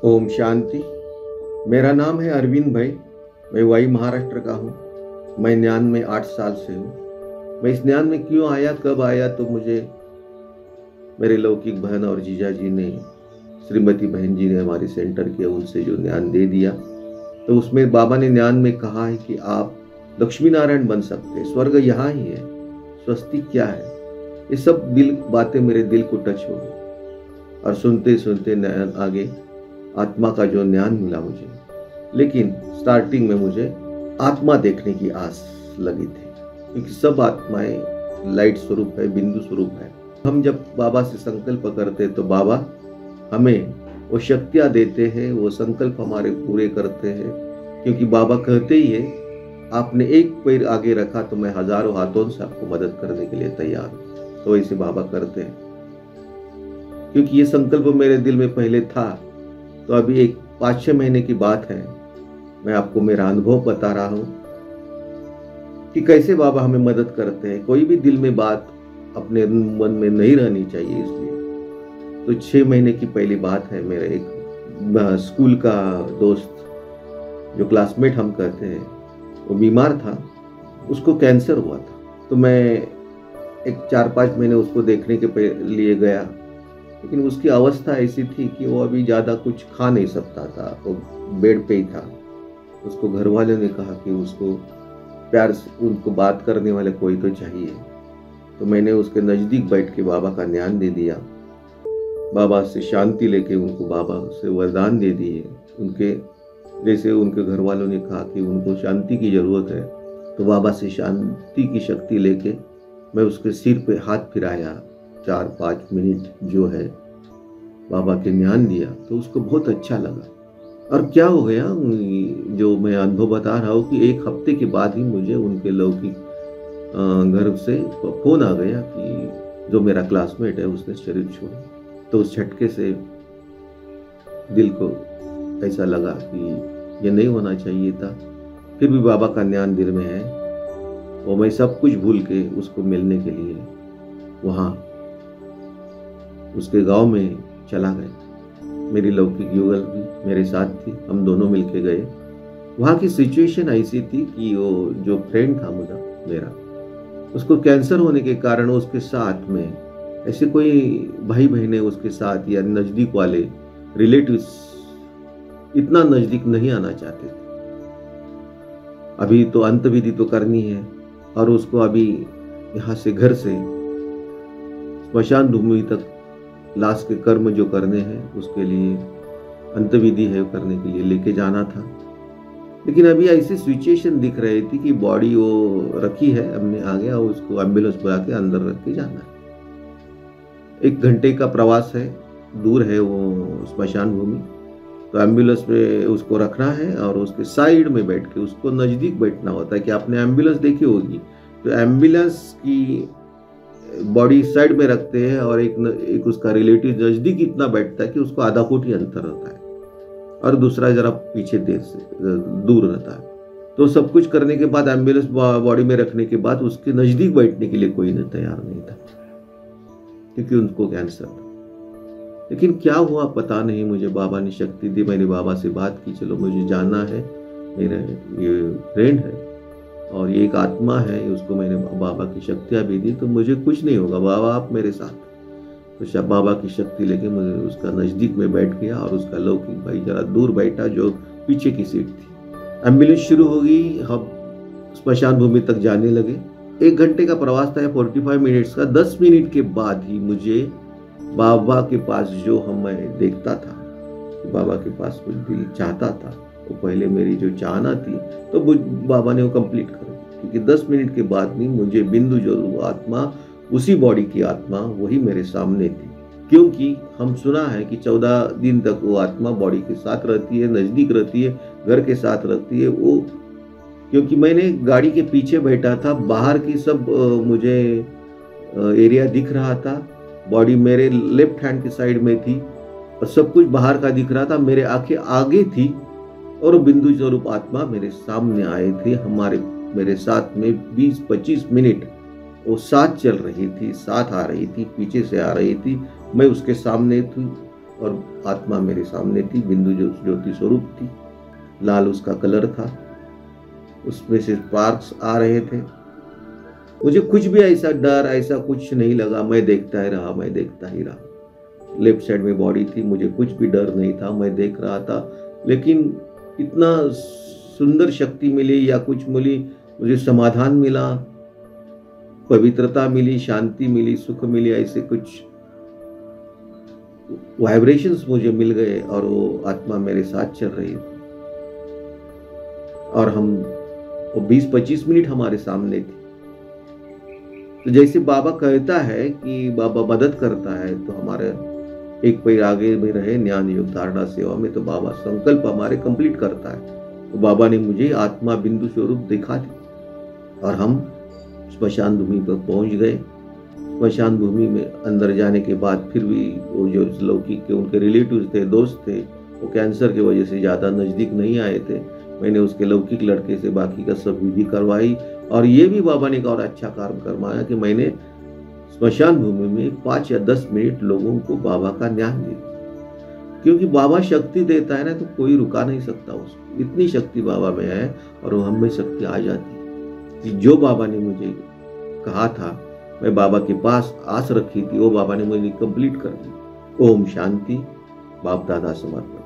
ओम शांति। मेरा नाम है अरविंद भाई। मैं वही महाराष्ट्र का हूँ। मैं न्यान में 8 साल से हूँ। मैं इस न्यान में क्यों आया, कब आया, तो मुझे मेरे लौकिक बहन और जीजा जी ने, श्रीमती बहन जी ने हमारे सेंटर के उनसे जो ज्ञान दे दिया, तो उसमें बाबा ने ज्ञान में कहा है कि आप लक्ष्मी नारायण बन सकते हैं, स्वर्ग यहाँ ही है, स्वस्तिक क्या है। ये सब बातें मेरे दिल को टच हो गई और सुनते सुनते आगे आत्मा का जो ज्ञान मिला मुझे। लेकिन स्टार्टिंग में मुझे आत्मा देखने की आस लगी थी, क्योंकि सब आत्माएं लाइट स्वरूप है, बिंदु स्वरूप है। हम जब बाबा से संकल्प करते तो बाबा हमें वो शक्तियां देते हैं, वो संकल्प हमारे पूरे करते हैं। क्योंकि बाबा कहते ही है, आपने एक पैर आगे रखा तो मैं हजारों हाथों से आपको मदद करने के लिए तैयार हूं। तो ऐसे बाबा करते हैं। क्योंकि ये संकल्प मेरे दिल में पहले था, तो अभी एक 5-6 महीने की बात है, मैं आपको मेरा अनुभव बता रहा हूं कि कैसे बाबा हमें मदद करते हैं। कोई भी दिल में बात अपने मन में नहीं रहनी चाहिए। इसलिए तो 6 महीने की पहली बात है, मेरा एक स्कूल का दोस्त, जो क्लासमेट हम कहते हैं, वो बीमार था, उसको कैंसर हुआ था। तो मैं एक 4-5 महीने उसको देखने के लिए गया। लेकिन उसकी अवस्था ऐसी थी कि वो अभी ज़्यादा कुछ खा नहीं सकता था, वो बेड पे ही था। उसको घर वाले ने कहा कि उसको प्यार से, उनको बात करने वाले कोई तो चाहिए। तो मैंने उसके नज़दीक बैठ के बाबा का ज्ञान दे दिया, बाबा से शांति लेके उनको बाबा से वरदान दे दिए। उनके जैसे उनके घर वालों ने कहा कि उनको शांति की ज़रूरत है, तो बाबा से शांति की शक्ति लेके मैं उसके सिर पे हाथ फिराया, 4-5 मिनट जो है बाबा के ज्ञान दिया, तो उसको बहुत अच्छा लगा। और क्या हो गया, जो मैं अनुभव बता रहा हूँ कि 1 हफ्ते के बाद ही मुझे उनके लौकिक घर से फोन आ गया कि जो मेरा क्लासमेट है उसने शरीर छोड़ा। तो उस झटके से दिल को ऐसा लगा कि ये नहीं होना चाहिए था। फिर भी बाबा का ज्ञान दिल में है, और मैं सब कुछ भूल के उसको मिलने के लिए वहाँ उसके गांव में चला गया। मेरी लौकिक युगल भी मेरे साथ थी, हम दोनों मिलके गए। वहाँ की सिचुएशन ऐसी थी कि वो जो फ्रेंड था मेरा, उसको कैंसर होने के कारण उसके साथ में ऐसे कोई भाई बहने उसके साथ या नज़दीक वाले रिलेटिव्स इतना नज़दीक नहीं आना चाहते थे। अभी तो अंतविधि तो करनी है, और उसको अभी यहाँ से घर से स्मशान भूमि तक लाश के कर्म जो करने हैं उसके लिए अंतविधि है करने के लिए लेके जाना था। लेकिन अभी ऐसी सिचुएशन दिख रही थी कि बॉडी वो रखी है, हमने आ गया, उसको एम्बुलेंस बुला के अंदर रख के जाना है। 1 घंटे का प्रवास है, दूर है वो स्मशान भूमि। तो एम्बुलेंस में उसको रखना है और उसके साइड में बैठ के उसको नज़दीक बैठना होता है। कि आपने एम्बुलेंस देखी होगी, तो एम्बुलेंस की बॉडी साइड में रखते हैं और एक उसका रिलेटिव नज़दीक इतना बैठता है कि उसको आधा फुट ही अंतर रहता है, और दूसरा जरा पीछे देर से दूर रहता है। तो सब कुछ करने के बाद एम्बुलेंस बॉडी में रखने के बाद उसके नज़दीक बैठने के लिए कोई नहीं तैयार नहीं था, क्योंकि उनको कैंसर था। लेकिन क्या हुआ पता नहीं, मुझे बाबा ने शक्ति दी। मैंने बाबा से बात की, चलो मुझे जानना है, मेरा ये फ्रेंड है और ये एक आत्मा है, उसको मैंने बाबा की शक्तियाँ भी दी, तो मुझे कुछ नहीं होगा, बाबा आप मेरे साथ। तो बाबा की शक्ति लेके मुझे उसका नज़दीक में बैठ गया, और उसका लौकिक भाई जरा दूर बैठा जो पीछे की सीट थी। एम्बुलेंस शुरू हो गई, हम स्मशान भूमि तक जाने लगे। 1 घंटे का प्रवास था या 45 मिनट्स का। 10 मिनट के बाद ही मुझे बाबा के पास, जो मैं देखता था कि बाबा के पास कुछ दिल चाहता था, वो पहले मेरी जो चाहना थी तो बाबा ने वो कंप्लीट कर दी। क्योंकि 10 मिनट के बाद नहीं, मुझे बिंदु जो आत्मा, उसी बॉडी की आत्मा वही मेरे सामने थी। क्योंकि हम सुना है कि 14 दिन तक वो आत्मा बॉडी के साथ रहती है, नज़दीक रहती है, घर के साथ रहती है वो। क्योंकि मैंने गाड़ी के पीछे बैठा था, बाहर की सब मुझे एरिया दिख रहा था, बॉडी मेरे लेफ्ट हैंड की साइड में थी और सब कुछ बाहर का दिख रहा था, मेरे आंखें आगे थी, और बिंदु स्वरूप आत्मा मेरे सामने आए थे। मेरे साथ में 20-25 मिनट वो साथ चल रही थी, साथ आ रही थी, पीछे से आ रही थी, मैं उसके सामने थी, और आत्मा मेरे सामने थी, बिंदु जो ज्योति स्वरूप थी, लाल उसका कलर था, उसमें से स्पार्क्स आ रहे थे। मुझे कुछ भी ऐसा डर ऐसा कुछ नहीं लगा, मैं देखता ही रहा, मैं देखता ही रहा। लेफ्ट साइड में बॉडी थी, मुझे कुछ भी डर नहीं था, मैं देख रहा था। लेकिन इतना सुंदर शक्ति मिली या कुछ मिली, मुझे समाधान मिला, पवित्रता मिली, शांति मिली, सुख मिली, ऐसे कुछ वाइब्रेशंस मुझे मिल गए और वो आत्मा मेरे साथ चल रही थी। और हम वो 20-25 मिनट हमारे सामने थी। तो जैसे बाबा कहता है कि बाबा मदद करता है, तो हमारे एक पैर आगे में रहे ज्ञान योग धारणा सेवा में, तो बाबा संकल्प हमारे कंप्लीट करता है। तो बाबा ने मुझे आत्मा बिंदु स्वरूप दिखा दी और हम स्मशान भूमि पर पहुंच गए। स्मशान भूमि में अंदर जाने के बाद फिर भी वो जो लौकिक के उनके रिलेटिव्स थे, दोस्त थे, वो कैंसर की वजह से ज़्यादा नज़दीक नहीं आए थे। मैंने उसके लौकिक लड़के से बाकी का सब विधि करवाई और ये भी बाबा ने एक और अच्छा काम करवाया कि मैंने स्मशान भूमि में 5 या 10 मिनट लोगों को बाबा का ज्ञान दिया। क्योंकि बाबा शक्ति देता है ना, तो कोई रुका नहीं सकता उसको। इतनी शक्ति बाबा में है और वो हम में शक्ति आ जाती है कि जो बाबा ने मुझे कहा था, मैं बाबा के पास आस रखी थी, वो बाबा ने मुझे कंप्लीट कर दी। ओम शांति। बाप दादा समर्पण।